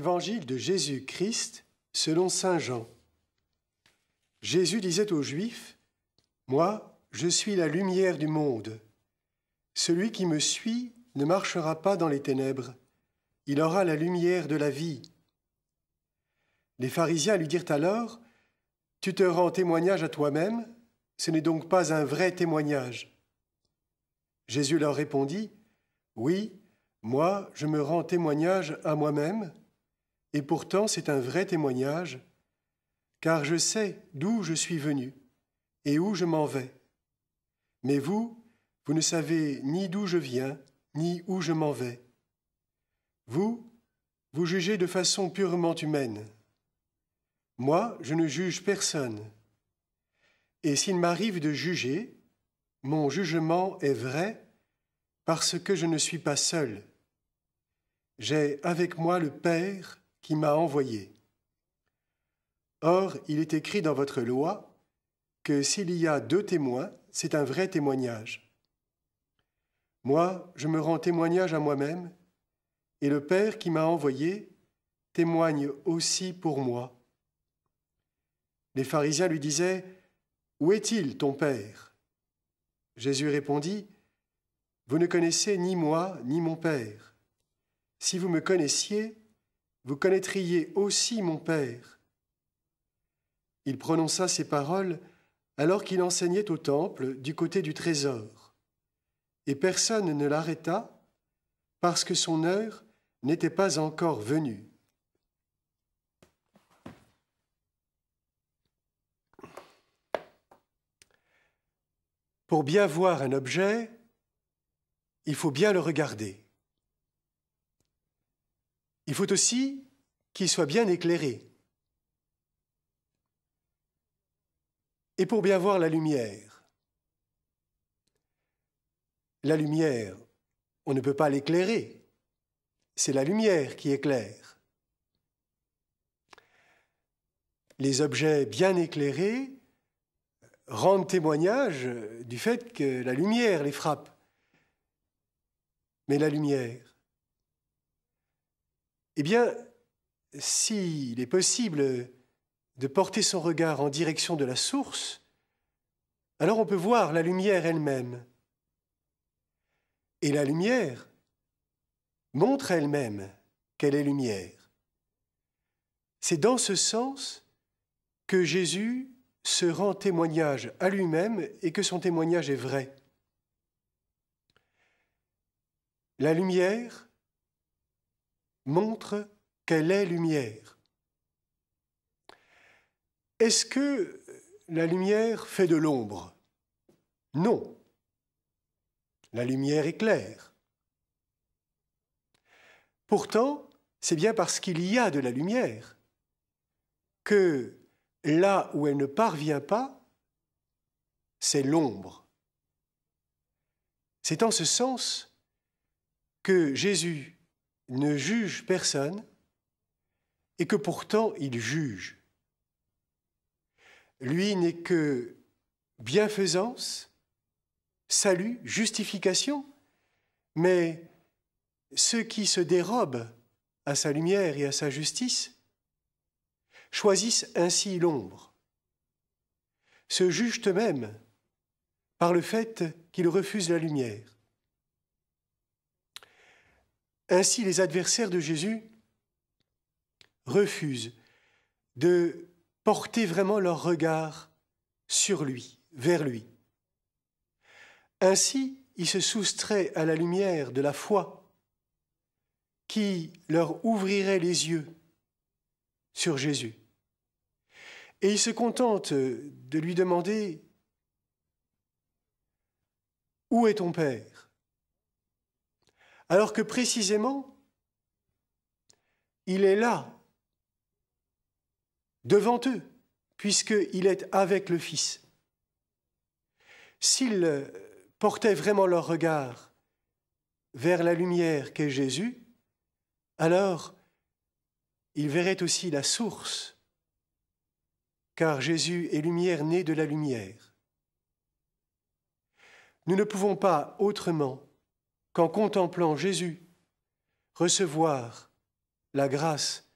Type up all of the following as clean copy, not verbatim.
Évangile de Jésus-Christ selon saint Jean. Jésus disait aux Juifs, « Moi, je suis la lumière du monde. Celui qui me suit ne marchera pas dans les ténèbres. Il aura la lumière de la vie. » Les pharisiens lui dirent alors, « Tu te rends témoignage à toi-même, ce n'est donc pas un vrai témoignage. » Jésus leur répondit, « Oui, moi, je me rends témoignage à moi-même, et pourtant c'est un vrai témoignage, car je sais d'où je suis venu et où je m'en vais. Mais vous, vous ne savez ni d'où je viens, ni où je m'en vais. Vous, vous jugez de façon purement humaine. Moi, je ne juge personne. Et s'il m'arrive de juger, mon jugement est vrai parce que je ne suis pas seul. J'ai avec moi le Père qui m'a envoyé. Or, il est écrit dans votre loi que s'il y a 2 témoins, c'est un vrai témoignage. Moi, je me rends témoignage à moi-même, et le Père qui m'a envoyé témoigne aussi pour moi. » Les pharisiens lui disaient, « Où est-il, ton Père ?» Jésus répondit, « Vous ne connaissez ni moi, ni mon Père. Si vous me connaissiez, vous connaîtriez aussi mon Père. » Il prononça ces paroles alors qu'il enseignait au temple du côté du trésor. Et personne ne l'arrêta parce que son heure n'était pas encore venue. Pour bien voir un objet, il faut bien le regarder. Il faut aussi qu'il soit bien éclairé. Et pour bien voir la lumière, on ne peut pas l'éclairer. C'est la lumière qui éclaire. Les objets bien éclairés rendent témoignage du fait que la lumière les frappe. Mais la lumière, eh bien, s'il est possible de porter son regard en direction de la source, alors on peut voir la lumière elle-même. Et la lumière montre elle-même qu'elle est lumière. C'est dans ce sens que Jésus se rend témoignage à lui-même et que son témoignage est vrai. La lumière montre qu'elle est lumière. Est-ce que la lumière fait de l'ombre? Non. La lumière est claire. Pourtant, c'est bien parce qu'il y a de la lumière que là où elle ne parvient pas, c'est l'ombre. C'est en ce sens que Jésus ne juge personne et que pourtant il juge. Lui n'est que bienfaisance, salut, justification, mais ceux qui se dérobent à sa lumière et à sa justice choisissent ainsi l'ombre, se jugent eux-mêmes par le fait qu'ils refusent la lumière. Ainsi, les adversaires de Jésus refusent de porter vraiment leur regard sur lui, vers lui. Ainsi, ils se soustraient à la lumière de la foi qui leur ouvrirait les yeux sur Jésus. Et ils se contentent de lui demander « Où est ton Père ?» Alors que précisément, il est là, devant eux, puisqu'il est avec le Fils. S'ils portaient vraiment leur regard vers la lumière qu'est Jésus, alors ils verraient aussi la source, car Jésus est lumière née de la lumière. Nous ne pouvons pas autrement qu'en contemplant Jésus recevoir la grâce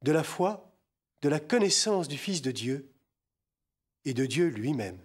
de la foi, de la connaissance du Fils de Dieu et de Dieu lui-même.